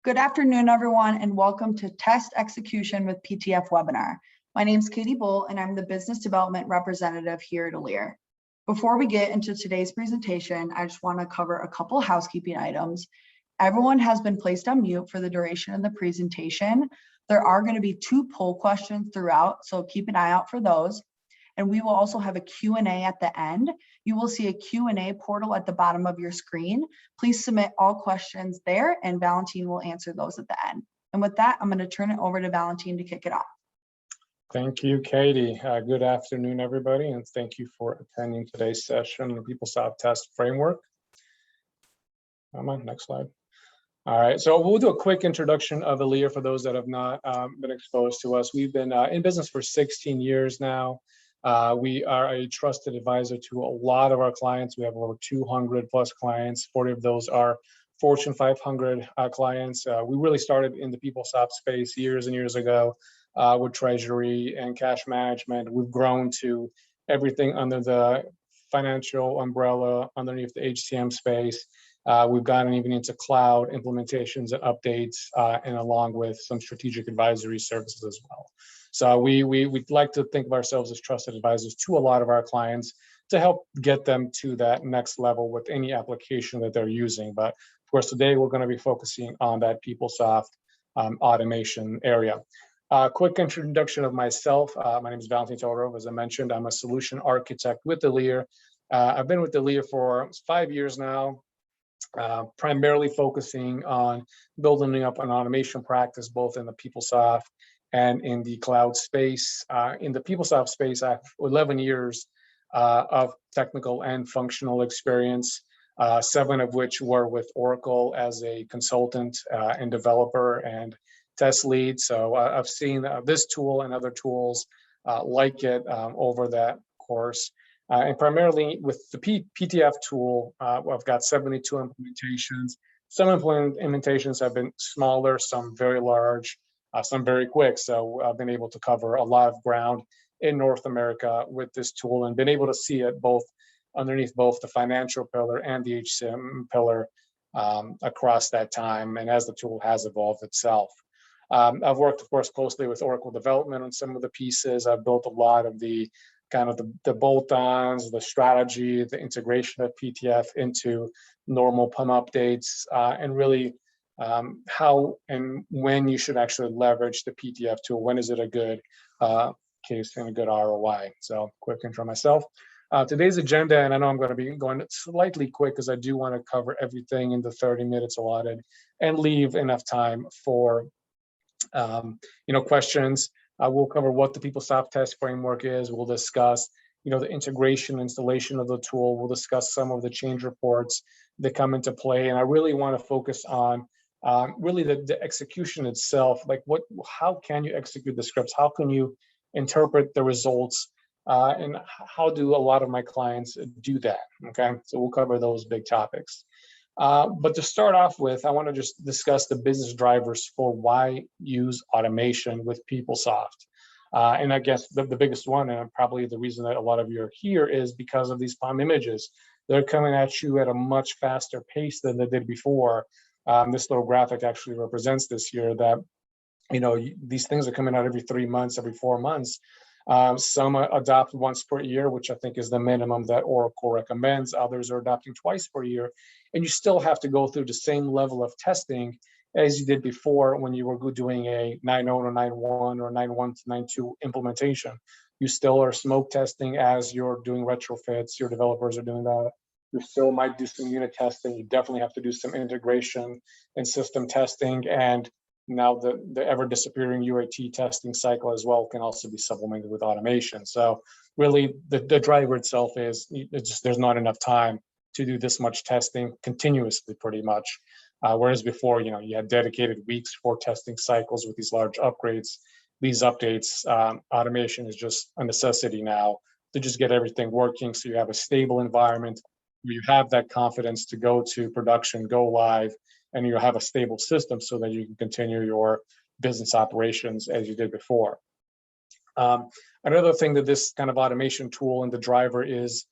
Good afternoon, everyone, and welcome to Test Execution with PTF webinar. My name is Katie Bull, and I'm the Business Development Representative here at Elire. Before we get into today's presentation, I just want to cover a couple housekeeping items. Everyone has been placed on mute for the duration of the presentation. There are going to be 2 poll questions throughout, so keep an eye out for those. And we will also have a Q&A at the end. You will see a Q&A portal at the bottom of your screen. Please submit all questions there and Valentine will answer those at the end. And with that, I'm going to turn it over to Valentine to kick it off. Thank you, Katie. Good afternoon, everybody, and thank you for attending today's session on the PeopleSoft Test Framework. Come on, next slide. All right, so we'll do a quick introduction of Elire for those that have not been exposed to us. We've been in business for 16 years now. We are a trusted advisor to a lot of our clients. We have over 200 plus clients. 40 of those are Fortune 500 clients. We really started in the PeopleSoft space years and years ago with treasury and cash management. We've grown to everything under the financial umbrella, underneath the HCM space. We've gotten even into cloud implementations and updates, and along with some strategic advisory services as well. So we'd like to think of ourselves as trusted advisors to a lot of our clients to help get them to that next level with any application that they're using. But of course, today we're going to be focusing on that PeopleSoft automation area. Quick introduction of myself. My name is Valentin Todorow. As I mentioned, I'm a solution architect with Elire. I've been with Elire for 5 years now. Primarily focusing on building up an automation practice, both in the PeopleSoft and in the cloud space. In the PeopleSoft space, I have 11 years of technical and functional experience, 7 of which were with Oracle as a consultant and developer and test lead. So I've seen this tool and other tools like it over that course. And primarily with the PTF tool, I've got 72 implementations. Some implementations have been smaller, some very large, some very quick. So I've been able to cover a lot of ground in North America with this tool and been able to see it both underneath both the financial pillar and the HCM pillar across that time, and as the tool has evolved itself. I've worked, of course, closely with Oracle development on some of the pieces. I've built a lot of the kind of the bolt-ons, the strategy, the integration of PTF into normal PUM updates, and really how and when you should actually leverage the PTF tool. When is it a good case and a good ROI? So quick intro myself. Today's agenda, and I know I'm going to be going slightly quick because I do want to cover everything in the 30 minutes allotted and leave enough time for questions. We'll cover what the PeopleSoft Test Framework is. We'll discuss, the integration, installation of the tool. We'll discuss some of the change reports that come into play. And I really want to focus on really the execution itself. Like how can you execute the scripts? How can you interpret the results? And how do a lot of my clients do that? Okay, so we'll cover those big topics. But to start off with, I want to just discuss the business drivers for why use automation with PeopleSoft. And I guess the biggest one, and probably the reason that a lot of you are here, is because of these PUM images. They're coming at you at a much faster pace than they did before. This little graphic actually represents this year that, these things are coming out every 3 months, every 4 months. Some adopt once per year, which I think is the minimum that Oracle recommends. Others are adopting twice per year. And you still have to go through the same level of testing as you did before when you were doing a 9.0 or 9.1 or 9.1 to 9.2 implementation. You still are smoke testing as you're doing retrofits. Your developers are doing that. You still might do some unit testing. You definitely have to do some integration and system testing. And now the ever disappearing UAT testing cycle as well can also be supplemented with automation. So really the driver itself is there's not enough time to do this much testing continuously pretty much. Whereas before, you had dedicated weeks for testing cycles with these large upgrades, these updates. Automation is just a necessity now to just get everything working so you have a stable environment where you have that confidence to go to production, go live, and you have a stable system so that you can continue your business operations as you did before. Another thing that this kind of automation tool and the driver is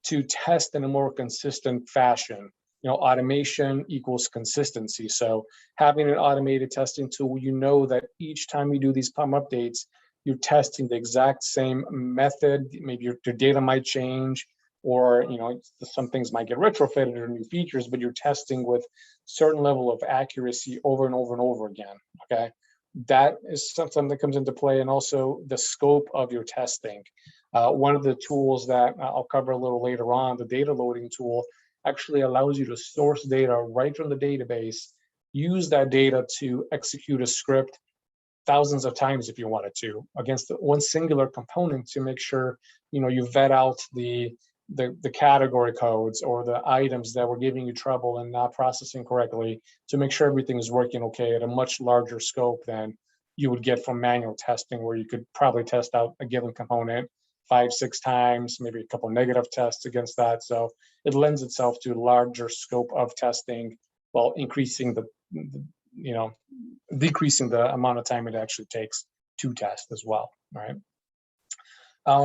to test in a more consistent fashion. automation equals consistency. So having an automated testing tool, that each time you do these PUM updates, you're testing the exact same method. Maybe your data might change, or some things might get retrofitted or new features, but you're testing with certain level of accuracy over and over and over again. Okay, that is something that comes into play, and also the scope of your testing. One of the tools that I'll cover a little later on, the data loading tool, actually allows you to source data right from the database, use that data to execute a script thousands of times if you wanted to against one singular component to make sure you vet out the category codes or the items that were giving you trouble and not processing correctly, to make sure everything is working okay at a much larger scope than you would get from manual testing, where you could probably test out a given component 5-6 times, maybe a couple negative tests against that. So it lends itself to a larger scope of testing, while increasing decreasing the amount of time it actually takes to test as well, right?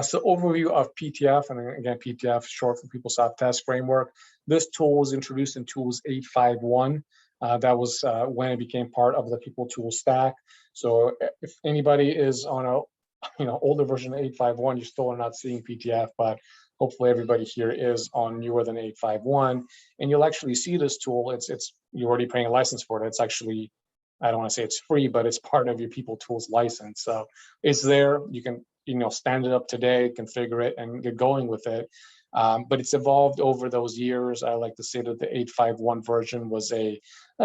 So overview of PTF, and again, PTF short for PeopleSoft Test Framework. This tool was introduced in Tools 851. That was when it became part of the People tool stack. So if anybody is on a older version of 851, you still are not seeing PTF, but hopefully everybody here is on newer than 851, and you'll actually see this tool. It's you're already paying a license for it. It's actually, I don't want to say it's free, but it's part of your People Tools license. So it's there. You can stand it up today, configure it, and get going with it. But it's evolved over those years. I like to say that the 851 version was a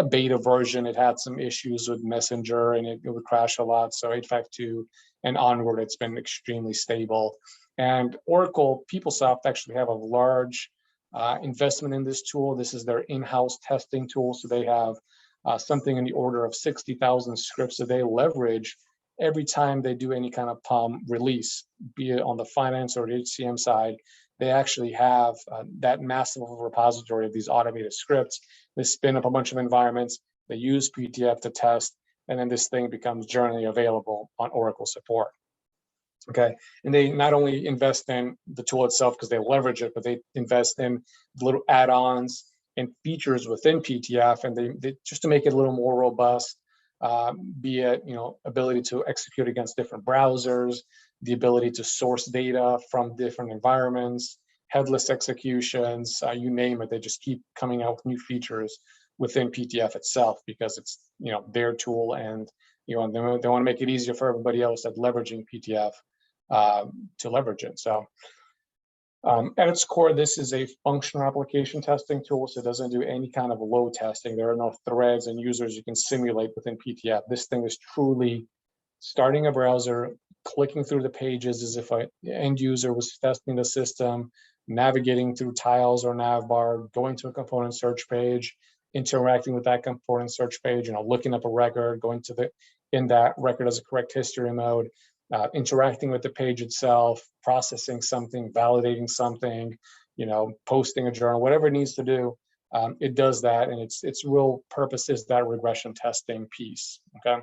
beta version. It had some issues with Messenger, and it would crash a lot. So 852 and onward, it's been extremely stable. And Oracle PeopleSoft actually have a large investment in this tool. This is their in-house testing tool. So they have something in the order of 60,000 scripts that they leverage every time they do any kind of PUM release, be it on the finance or the HCM side. They actually have that massive repository of these automated scripts. They spin up a bunch of environments, they use PTF to test, and then this thing becomes generally available on Oracle support. Okay, and they not only invest in the tool itself because they leverage it, but they invest in little add-ons and features within PTF, and they just to make it a little more robust. Be it ability to execute against different browsers, the ability to source data from different environments, headless executions, you name it. They just keep coming out with new features within PTF itself, because it's their tool, and they want to make it easier for everybody else at leveraging PTF to leverage it. So at its core, this is a functional application testing tool, so it doesn't do any kind of load testing. There are no threads and users you can simulate within PTF. This thing is truly starting a browser, clicking through the pages as if an end user was testing the system, navigating through tiles or navbar, going to a component search page, interacting with that component search page, looking up a record, going to in that record as a correct history mode, interacting with the page itself, processing something, validating something, posting a journal, whatever it needs to do, it does that, and its real purpose is that regression testing piece. Okay,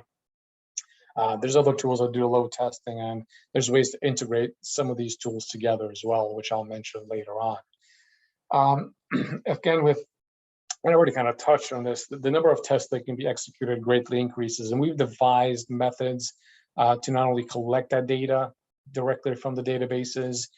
there's other tools that do load testing, and there's ways to integrate some of these tools together as well, which I'll mention later on. Again, I already kind of touched on this. The number of tests that can be executed greatly increases, and we've devised methods to not only collect that data directly from the databases,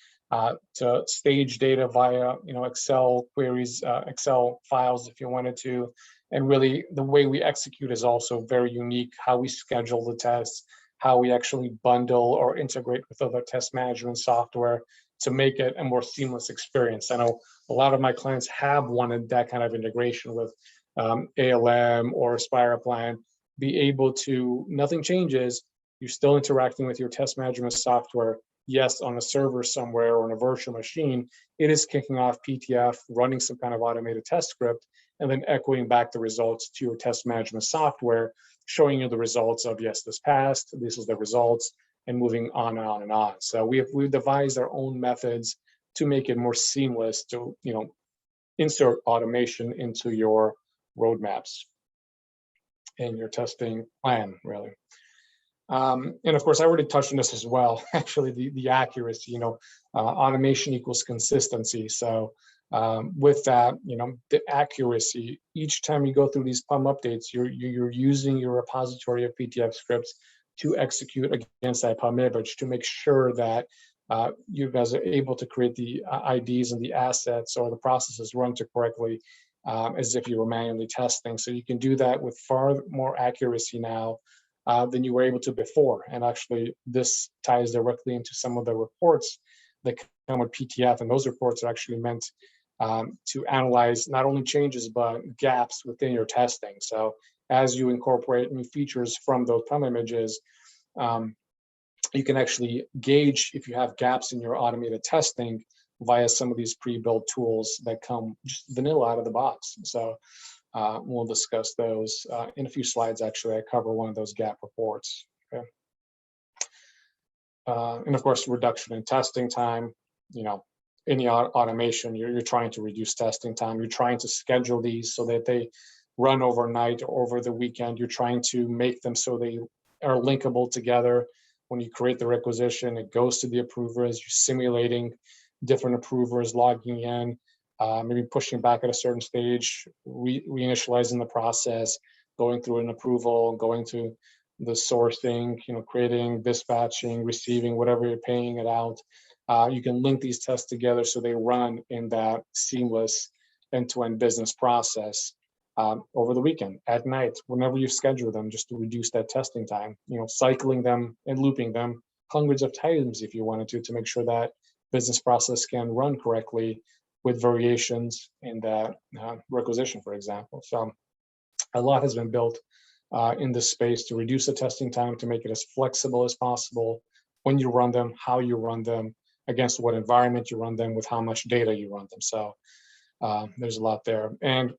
to stage data via Excel queries, Excel files if you wanted to. And really the way we execute is also very unique, how we schedule the tests, how we actually bundle or integrate with other test management software to make it a more seamless experience. I know a lot of my clients have wanted that kind of integration with ALM or SpirePlan, be able to, nothing changes, you're still interacting with your test management software. Yes, on a server somewhere or on a virtual machine, it is kicking off PTF, running some kind of automated test script, and then echoing back the results to your test management software, showing you the results of, yes, this passed, this is the results, and moving on and on and on. So we've devised our own methods to make it more seamless to insert automation into your roadmaps and your testing plan, really. And of course, I already touched on this as well. Actually, the accuracy, automation equals consistency. So With that, the accuracy, each time you go through these PUM updates, you're using your repository of PTF scripts to execute against that PUM image to make sure that you guys are able to create the IDs and the assets or the processes run to correctly, as if you were manually testing. So you can do that with far more accuracy now than you were able to before. And actually, this ties directly into some of the reports that come with PTF, and those reports are actually meant to analyze not only changes, but gaps within your testing. So as you incorporate new features from those PUM images, you can actually gauge if you have gaps in your automated testing via some of these pre-built tools that come just vanilla out of the box. So we'll discuss those in a few slides. Actually, I cover one of those gap reports. Okay. And of course, reduction in testing time. Any automation, you're trying to reduce testing time. You're trying to schedule these so that they run overnight or over the weekend. You're trying to make them so they are linkable together. When you create the requisition, it goes to the approvers. You're simulating different approvers logging in, maybe pushing back at a certain stage, reinitializing the process, going through an approval, going to the sourcing, creating, dispatching, receiving, whatever you're paying it out. You can link these tests together so they run in that seamless end-to-end business process over the weekend, at night, whenever you schedule them, just to reduce that testing time, cycling them and looping them hundreds of times if you wanted to make sure that business process can run correctly with variations in that requisition, for example. So a lot has been built in this space to reduce the testing time, to make it as flexible as possible when you run them, how you run them, against what environment you run them, with how much data you run them. So there's a lot there. And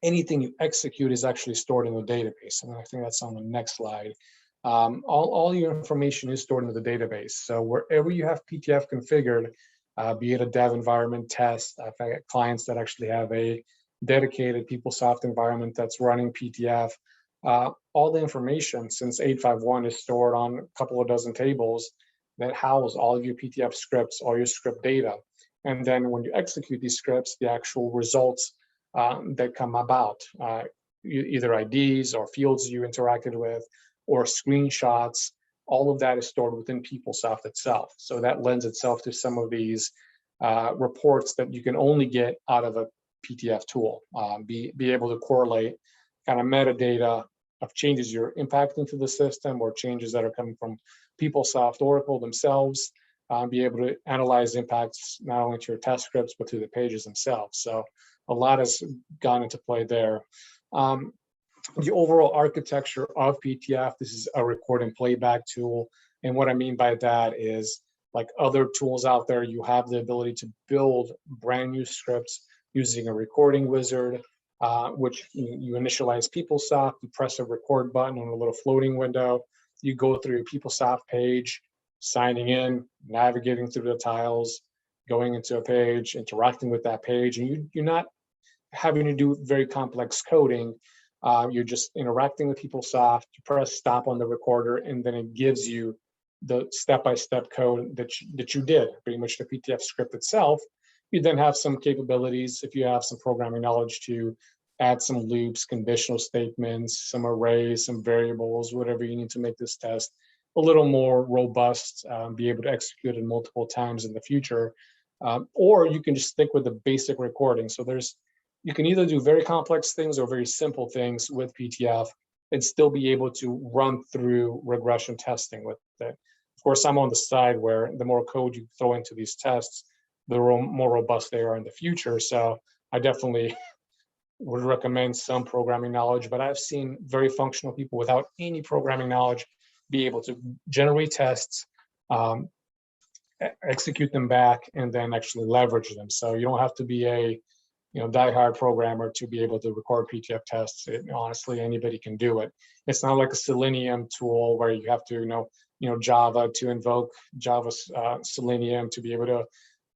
anything you execute is actually stored in the database. And I think that's on the next slide. All your information is stored in the database. So wherever you have PTF configured, be it a dev environment test, I've got clients that actually have a dedicated PeopleSoft environment that's running PTF. All the information since 851 is stored on a couple of dozen tables that house all of your PTF scripts, all your script data. And then when you execute these scripts, the actual results that come about, either IDs or fields you interacted with, or screenshots, all of that is stored within PeopleSoft itself. So that lends itself to some of these reports that you can only get out of a PTF tool. Be able to correlate kind of metadata of changes you're impacting to the system or changes that are coming from PeopleSoft Oracle themselves, be able to analyze impacts not only to your test scripts, but to the pages themselves. So a lot has gone into play there. The overall architecture of PTF, this is a record and playback tool. And what I mean by that is, like other tools out there, you have the ability to build brand new scripts using a recording wizard, which you initialize PeopleSoft, you press a record button on a little floating window, you go through your PeopleSoft page, signing in, navigating through the tiles, going into a page, interacting with that page, and you're not having to do very complex coding. You're just interacting with PeopleSoft, you press stop on the recorder, and then it gives you the step-by-step code that you did, pretty much the PTF script itself. You then have some capabilities, if you have some programming knowledge, to add some loops, conditional statements, some arrays, some variables, whatever you need to make this test a little more robust, be able to execute it multiple times in the future. Or you can just stick with the basic recording. So you can either do very complex things or very simple things with PTF and still be able to run through regression testing with it. Of course, I'm on the side where the more code you throw into these tests, the more robust they are in the future. So I definitely would recommend some programming knowledge, but I've seen very functional people without any programming knowledge be able to generate tests, execute them back, and then actually leverage them. So you don't have to be a die-hard programmer to be able to record PTF tests. Honestly, anybody can do it. It's not like a Selenium tool where you have to know Java to invoke Java Selenium to be able to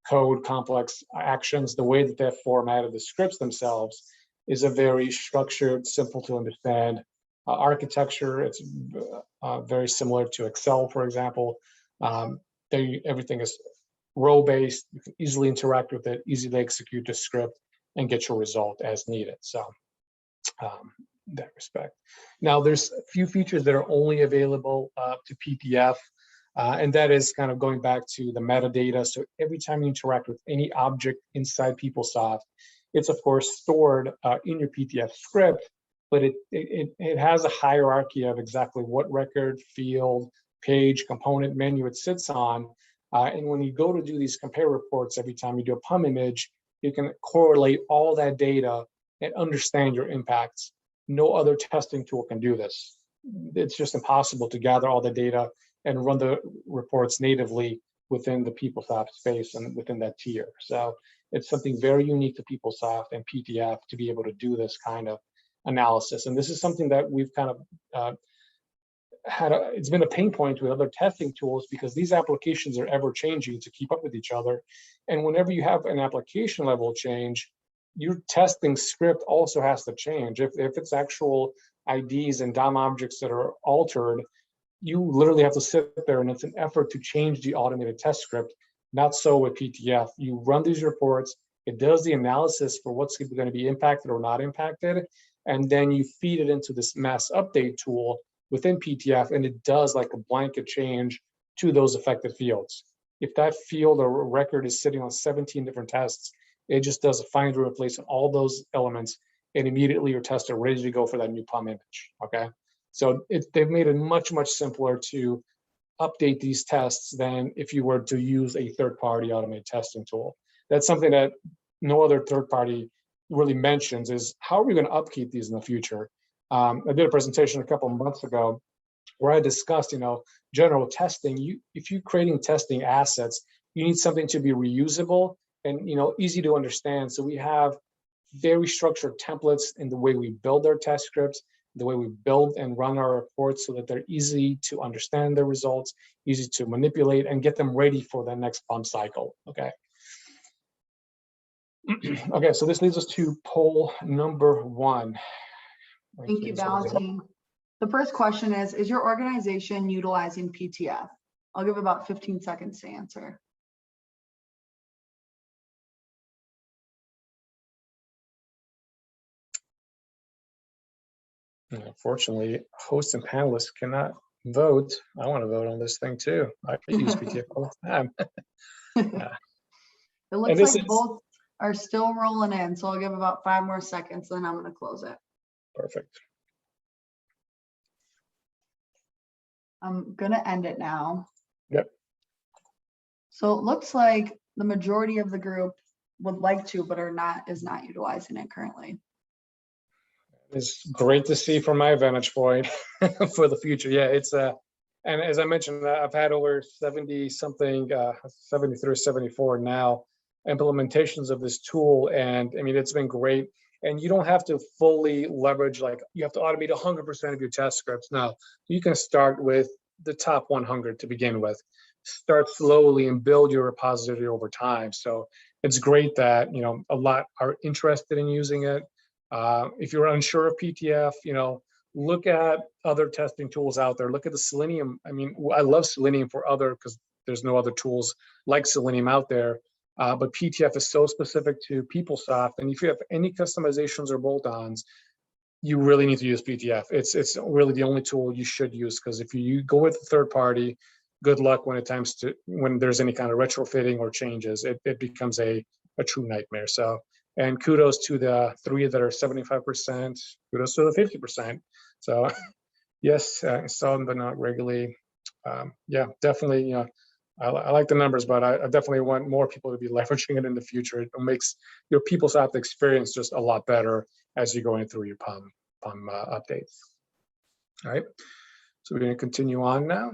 code complex actions. The way that they've formatted the scripts themselves is a very structured, simple to understand architecture. It's very similar to Excel, for example. Everything is role-based. You can easily interact with it, easily execute the script, and get your result as needed. So in that respect. Now, there's a few features that are only available to PTF, and that is kind of going back to the metadata. So every time you interact with any object inside PeopleSoft, it's of course stored in your PTF script, but it has a hierarchy of exactly what record, field, page, component, menu it sits on. And when you go to do these compare reports, every time you do a PUM image, you can correlate all that data and understand your impacts. No other testing tool can do this. It's just impossible to gather all the data and run the reports natively within the PeopleSoft space and within that tier. So it's something very unique to PeopleSoft and PTF to be able to do this kind of analysis. And this is something that we've kind of it's been a pain point with other testing tools because these applications are ever changing to keep up with each other. And whenever you have an application level change, your testing script also has to change. If it's actual IDs and DOM objects that are altered, you literally have to sit there, and it's an effort to change the automated test script. Not so with PTF. You run these reports, it does the analysis for what's going to be impacted or not impacted, and then you feed it into this mass update tool within PTF, and it does like a blanket change to those affected fields. If that field or record is sitting on 17 different tests, it just does a find and replace on all those elements, and immediately your tests are ready to go for that new PUM image, okay? So they've made it much, much simpler to update these tests than if you were to use a third-party automated testing tool. That's something that no other third-party really mentions, is how are we going to upkeep these in the future? I did a presentation a couple of months ago where I discussed, general testing. If you're creating testing assets, you need something to be reusable and easy to understand. So we have very structured templates in the way we build our test scripts, the way we build and run our reports, so that they're easy to understand the results, easy to manipulate, and get them ready for the next PUM cycle. Okay. Okay, so this leads us to poll number 1. Thank you, Valentine. The first question is your organization utilizing PTF? I'll give about 15 seconds to answer. Unfortunately, hosts and panelists cannot vote. I want to vote on this thing too. I use PTF all the time. It looks like both are still rolling in, so I'll give about 5 more seconds, then I'm going to close it. Perfect. I'm going to end it now. Yep. So it looks like the majority of the group would like to, but is not utilizing it currently. It's great to see from my vantage point for the future. Yeah, it's and as I mentioned, I've had over 70 something, 73 or 74 now implementations of this tool, and I mean it's been great. And you don't have to fully leverage, like you have to automate 100% of your test scripts. Now you can start with the top 100 to begin with. Start slowly and build your repository over time. So it's great that a lot are interested in using it. If you're unsure of PTF, look at other testing tools out there. Look at the Selenium. I mean, I love Selenium because there's no other tools like Selenium out there. But PTF is so specific to PeopleSoft, and if you have any customizations or bolt-ons, you really need to use PTF. It's really the only tool you should use, because if you go with a third party, good luck when there's any kind of retrofitting or changes. It becomes a true nightmare. So, and kudos to the 3 that are 75%. Kudos to the 50%. So, yes, some but not regularly. Yeah, definitely. I like the numbers, but I definitely want more people to be leveraging it in the future. It makes your PeopleSoft experience just a lot better as you're going through your PUM updates. All right, so we're going to continue on now.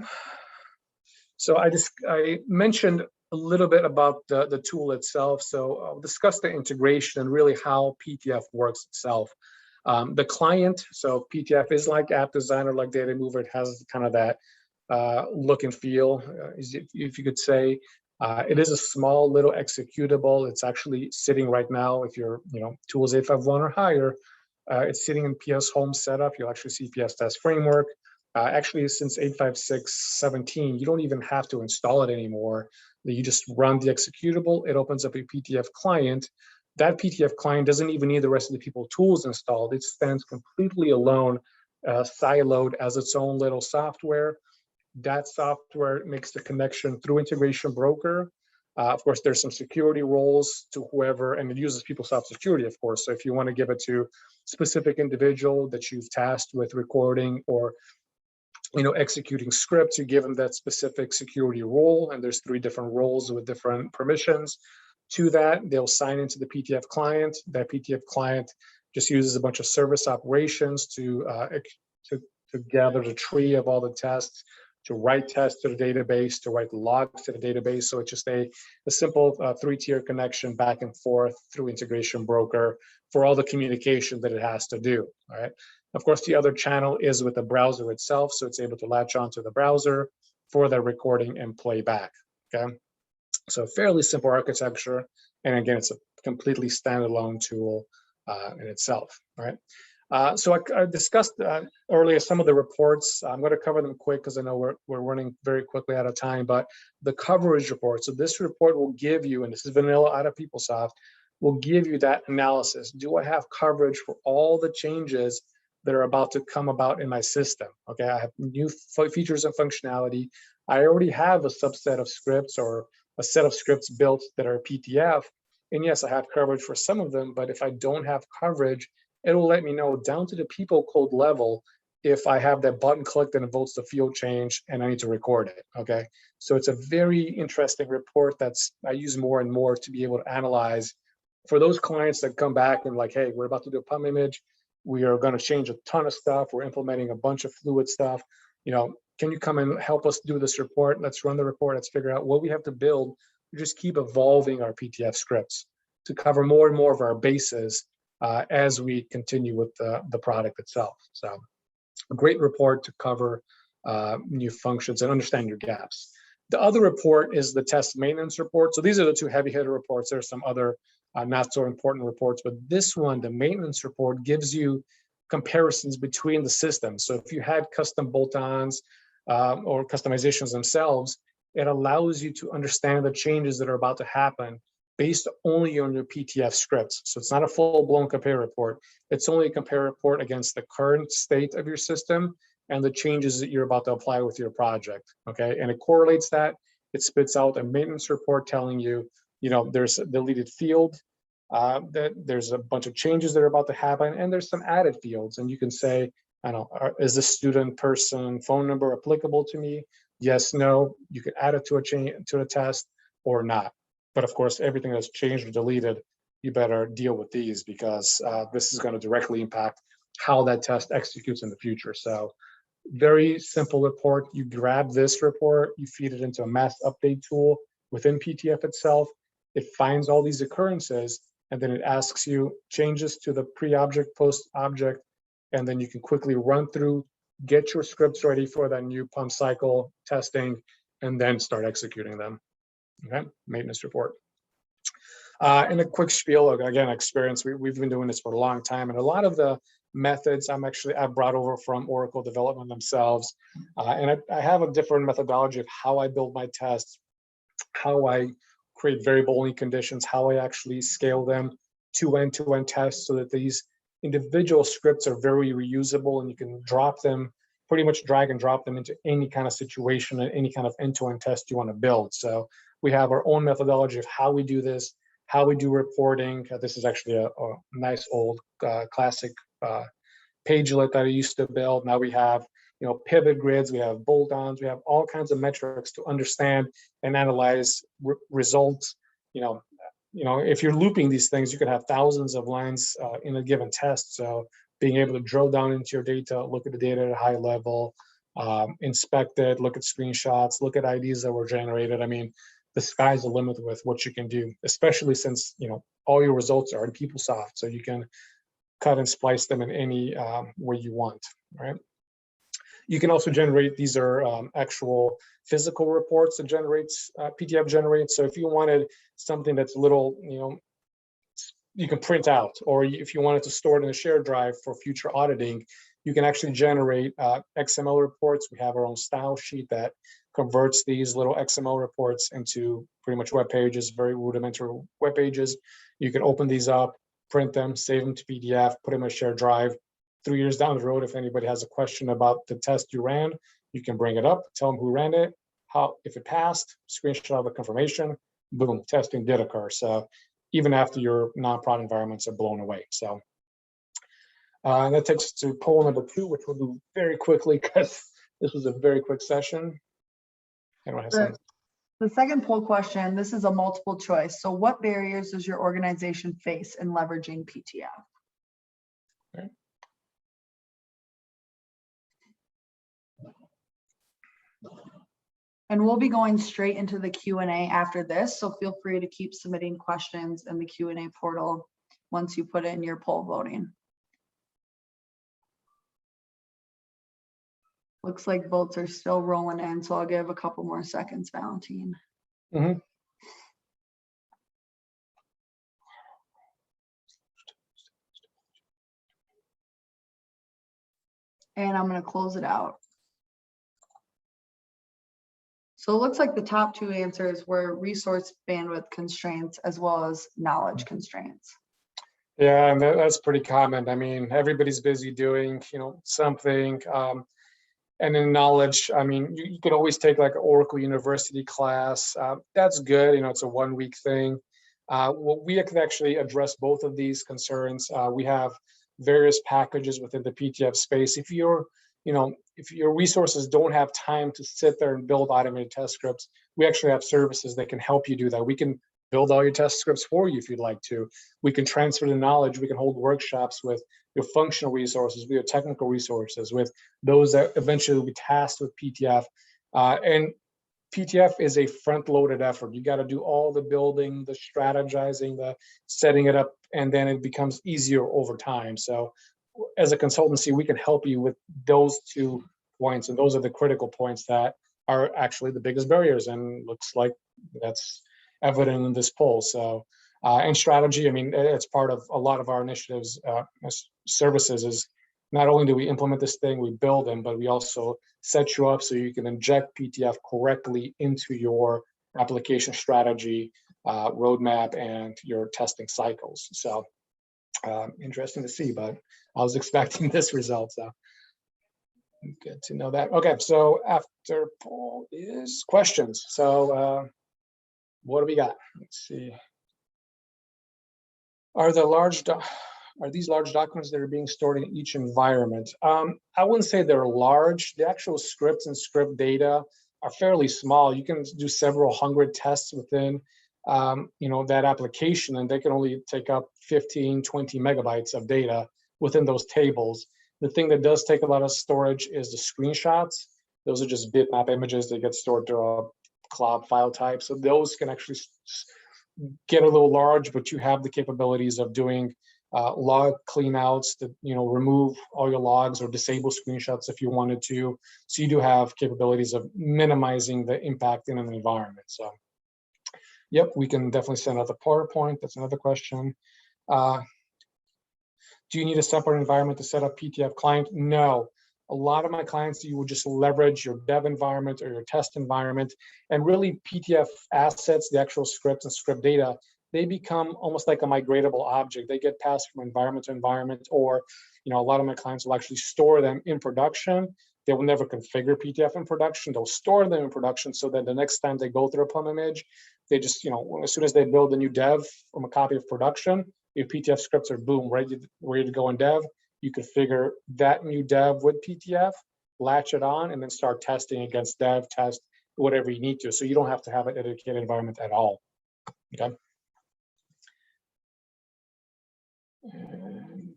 So I mentioned a little bit about the tool itself. So I'll discuss the integration and really how PTF works itself. The client, so PTF is like App Designer, like Data Mover. It has kind of that look and feel, if you could say. It is a small little executable. It's actually sitting right now, if you're tools 851 or higher, it's sitting in PS Home setup. You'll actually see PS Test Framework. Actually, since 856.17, you don't even have to install it anymore. You just run the executable. It opens up a PTF client. That PTF client doesn't even need the rest of the people tools installed. It stands completely alone, siloed as its own little software. That software makes the connection through integration broker. Of course, there's some security roles to whoever, and it uses PeopleSoft security, of course. So if you want to give it to specific individual that you've tasked with recording or executing scripts, you give them that specific security role, and there's 3 different roles with different permissions. To that, they'll sign into the PTF client. That PTF client just uses a bunch of service operations to gather the tree of all the tests, to write tests to the database, to write logs to the database. So it's just a simple 3-tier connection back and forth through integration broker for all the communication that it has to do. All right. Of course, the other channel is with the browser itself, so it's able to latch onto the browser for the recording and playback. Okay. So fairly simple architecture, and again, it's a completely standalone tool in itself. All right. So I discussed earlier some of the reports. I'm going to cover them quick because I know we're running very quickly out of time. But the coverage report. So this report will give you, and this is vanilla out of PeopleSoft, will give you that analysis. Do I have coverage for all the changes that are about to come about in my system? Okay, I have new features and functionality. I already have a subset of scripts or a set of scripts built that are PTF. And yes, I have coverage for some of them, but if I don't have coverage, it will let me know down to the people code level if I have that button clicked and it votes the field change and I need to record it. Okay, so it's a very interesting report that's I use more and more to be able to analyze for those clients that come back and like, hey, we're about to do a PUM image. We are going to change a ton of stuff. We're implementing a bunch of fluid stuff. Can you come and help us do this report? Let's run the report. Let's figure out what we have to build. We just keep evolving our PTF scripts to cover more and more of our bases as we continue with the product itself. So a great report to cover new functions and understand your gaps. The other report is the test maintenance report. So these are the 2 heavy hitter reports. There's some other not so important reports, but this one, the maintenance report, gives you comparisons between the systems. So if you had custom bolt-ons or customizations themselves, it allows you to understand the changes that are about to happen based only on your PTF scripts. So it's not a full-blown compare report. It's only a compare report against the current state of your system and the changes that you're about to apply with your project. Okay, and it correlates that. It spits out a maintenance report telling you, there's a deleted field, that there's a bunch of changes that are about to happen, and there's some added fields. And you can say, I don't know, is the student person phone number applicable to me? Yes, no. You can add it to a test or not. But of course, everything that's changed or deleted, you better deal with these because this is going to directly impact how that test executes in the future. So very simple report. You grab this report, you feed it into a mass update tool within PTF itself. It finds all these occurrences, and then it asks you changes to the pre-object, post-object, and then you can quickly run through, get your scripts ready for that new PUM cycle testing, and then start executing them. Okay, maintenance report. And a quick spiel, again, experience. We've been doing this for a long time, and a lot of the methods I've brought over from Oracle development themselves. And I have a different methodology of how I build my tests, how I create variable only conditions, how I actually scale them to end-to-end tests so that these individual scripts are very reusable and you can drop them, pretty much drag and drop them into any kind of situation and any kind of end-to-end test you want to build. So we have our own methodology of how we do this, how we do reporting. This is actually a nice old classic pagelet that I used to build. Now we have pivot grids, we have bolt-ons, we have all kinds of metrics to understand and analyze results. If you're looping these things, you could have thousands of lines in a given test. So being able to drill down into your data, look at the data at a high level, inspect it, look at screenshots, look at IDs that were generated. I mean, the sky's the limit with what you can do, especially since all your results are in PeopleSoft, so you can cut and splice them in any way you want, right? You can also generate, these are actual physical reports that PTF generates. So if you wanted something that's a little, you can print out, or if you wanted to store it in a shared drive for future auditing, You can actually generate XML reports. We have our own style sheet that converts these little XML reports into pretty much web pages, very rudimentary web pages. You can open these up, print them, save them to PDF, put them in a shared drive. 3 years down the road, if anybody has a question about the test you ran, you can bring it up, tell them who ran it, if it passed, screenshot of the confirmation, boom, testing did occur. So even after your non-prod environments are blown away. So and that takes us to poll number 2, which we'll do very quickly because this was a very quick session. Anyone has something? The second poll question, this is a multiple choice. So what barriers does your organization face in leveraging PTF? Okay. And we'll be going straight into the Q&A after this. So feel free to keep submitting questions in the Q&A portal once you put in your poll voting. Looks like votes are still rolling in, so I'll give a couple more seconds, Valentine. Mm-hmm. And I'm going to close it out. So it looks like the top 2 answers were resource bandwidth constraints as well as knowledge constraints. Yeah, and that's pretty common. I mean, everybody's busy doing, something. And in knowledge, I mean, you can always take like an Oracle University class. That's good. It's a 1-week thing. Well, we can actually address both of these concerns. We have various packages within the PTF space. If your resources don't have time to sit there and build automated test scripts, we actually have services that can help you do that. We can build all your test scripts for you if you'd like to. We can transfer the knowledge. We can hold workshops with your functional resources, with your technical resources, with those that eventually will be tasked with PTF. And PTF is a front-loaded effort. You got to do all the building, the strategizing, the setting it up, and then it becomes easier over time. So as a consultancy, we can help you with those 2 points, and those are the critical points that are actually the biggest barriers, and looks like that's evident in this poll. So and strategy, I mean, it's part of a lot of our initiatives, services, is not only do we implement this thing, we build them, but we also set you up so you can inject PTF correctly into your application strategy, roadmap, and your testing cycles. So interesting to see, but I was expecting this result, so good to know that. Okay, so after poll is questions. So what do we got? Let's see. Are these large documents that are being stored in each environment? I wouldn't say they're large. The actual scripts and script data are fairly small. You can do several hundred tests within that application, and they can only take up 15, 20 megabytes of data within those tables. The thing that does take a lot of storage is the screenshots. Those are just bitmap images that get stored to a cloud file type. So those can actually get a little large, but you have the capabilities of doing log cleanouts to remove all your logs or disable screenshots if you wanted to. So you do have capabilities of minimizing the impact in an environment. So yep, we can definitely send out the PowerPoint. That's another question. Do you need a separate environment to set up PTF client? No. A lot of my clients, you will just leverage your dev environment or your test environment, and really PTF assets, the actual scripts and script data, they become almost like a migratable object. They get passed from environment to environment, or a lot of my clients will actually store them in production. They will never configure PTF in production. They'll store them in production so that the next time they go through a plum image, they just, as soon as they build a new dev from a copy of production, your PTF scripts are boom, ready to go in dev. You configure that new dev with PTF, latch it on, and then start testing against dev, test, whatever you need to. So you don't have to have a dedicated environment at all. Okay. And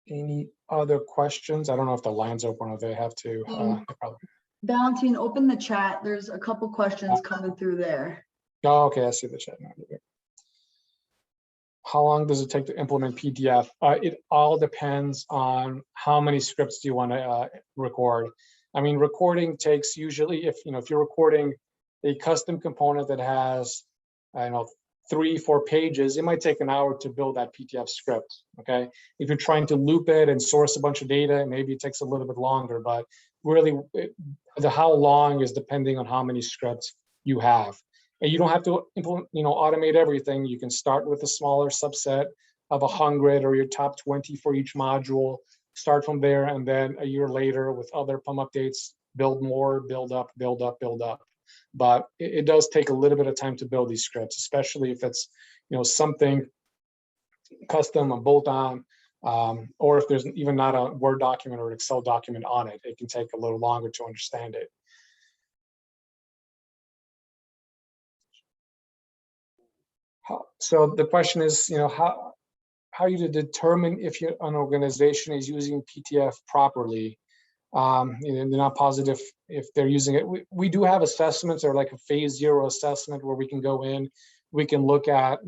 any other questions? I don't know if the line's open or they have to. Valentine, open the chat. There's a couple questions coming through there. Oh, okay, I see the chat now. How long does it take to implement PTF? It all depends on how many scripts do you want to record. I mean, recording takes usually, if you're recording a custom component that has, 3-4 pages, it might take an hour to build that PTF script, okay? If you're trying to loop it and source a bunch of data, maybe it takes a little bit longer, but really the how long is depending on how many scripts you have. And you don't have to implement, automate everything. You can start with a smaller subset of 100 or your top 20 for each module, start from there, and then a year later with other PUM updates, build more, build up, build up, build up. But it does take a little bit of time to build these scripts, especially if it's something custom, a bolt-on, or if there's even not a Word document or an Excel document on it. It can take a little longer to understand it. So the question is, how you determine if an organization is using PTF properly. They're not positive if they're using it. We do have assessments, or like a phase 0 assessment, where we can go in, we can look at,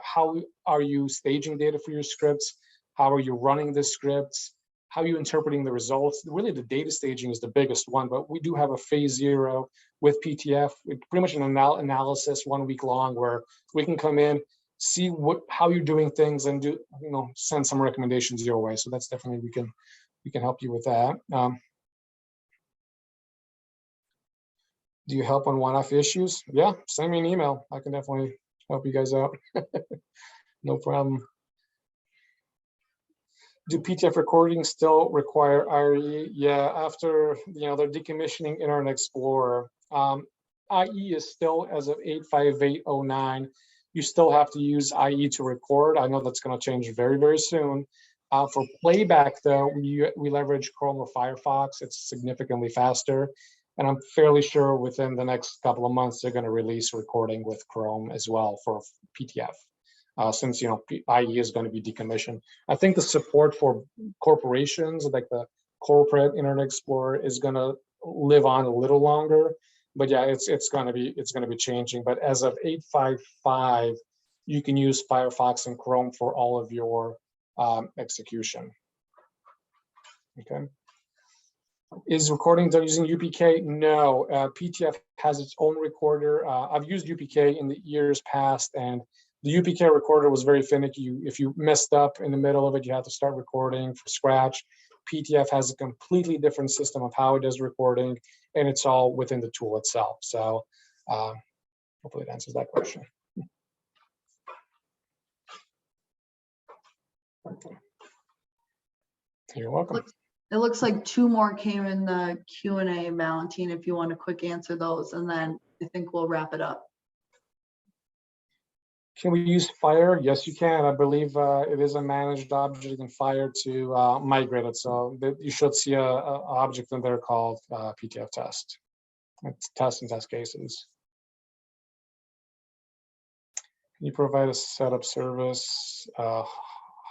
how are you staging data for your scripts? How are you running the scripts? How are you interpreting the results? Really, the data staging is the biggest one, but we do have a phase 0 with PTF, pretty much an analysis 1 week long, where we can come in, see how you're doing things, and do, send some recommendations your way. So that's definitely, we can help you with that. Do you help on one-off issues? Yeah, send me an email. I can definitely help you guys out. No problem. Do PTF recordings still require IE? Yeah, after they're decommissioning Internet Explorer. IE is still, as of 85809, you still have to use IE to record. I know that's going to change very, very soon. For playback, though, we leverage Chrome or Firefox. It's significantly faster. And I'm fairly sure within the next couple of months, they're going to release recording with Chrome as well for PTF, since IE is going to be decommissioned. I think the support for corporations, like the corporate Internet Explorer, is going to live on a little longer. But yeah, it's going to be changing. But as of 855, you can use Firefox and Chrome for all of your execution. Okay. Is recording done using UPK? No, PTF has its own recorder. I've used UPK in the years past, and the UPK recorder was very finicky. If you messed up in the middle of it, you had to start recording from scratch. PTF has a completely different system of how it does recording, and it's all within the tool itself. So hopefully it answers that question. Okay. You're welcome. It looks like 2 more came in the Q&A, Valentine, if you want to quick answer those, and then I think we'll wrap it up. Can we use Fire? Yes, you can. I believe it is a managed object in Fire to migrate it. So you should see a object in there called PTF test. It's test and test cases. Can you provide a setup service? How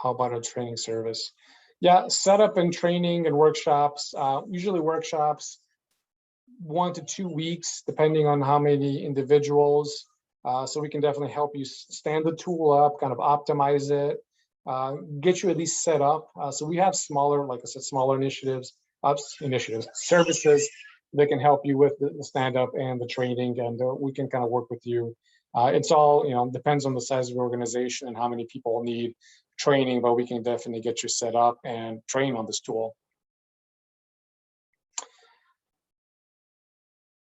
about a training service? Yeah, setup and training and workshops, usually workshops 1 to 2 weeks, depending on how many individuals. So we can definitely help you stand the tool up, kind of optimize it, get you at least set up. So we have smaller, like I said, smaller services that can help you with the stand up and the training, and we can kind of work with you. It's all, depends on the size of your organization and how many people need training, but we can definitely get you set up and train on this tool.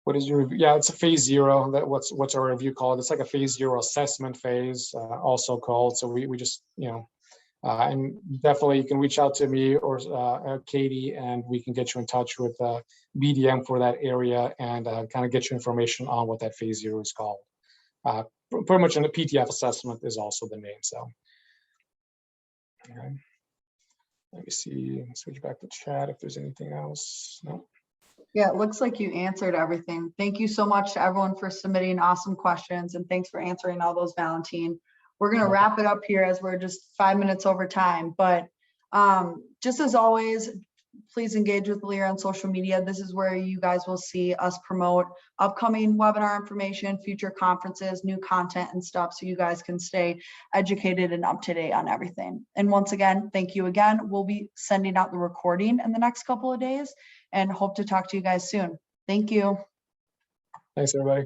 What is your review? Yeah, it's a phase 0. What's our review called? It's like a phase 0 assessment phase, also called. So we just, and definitely you can reach out to me or Katie, and we can get you in touch with BDM for that area, and kind of get you information on what that phase 0 is called. Pretty much in the PTF assessment is also the name. So, okay. Let me see. Switch back to chat if there's anything else. No. Yeah, it looks like you answered everything. Thank you so much to everyone for submitting awesome questions, and thanks for answering all those, Valentine. We're going to wrap it up here as we're just 5 minutes over time, but just as always, please engage with Elire on social media. This is where you guys will see us promote upcoming webinar information, future conferences, new content and stuff, so you guys can stay educated and up to date on everything. And once again, thank you again. We'll be sending out the recording in the next couple of days, and hope to talk to you guys soon. Thank you. Thanks, everybody.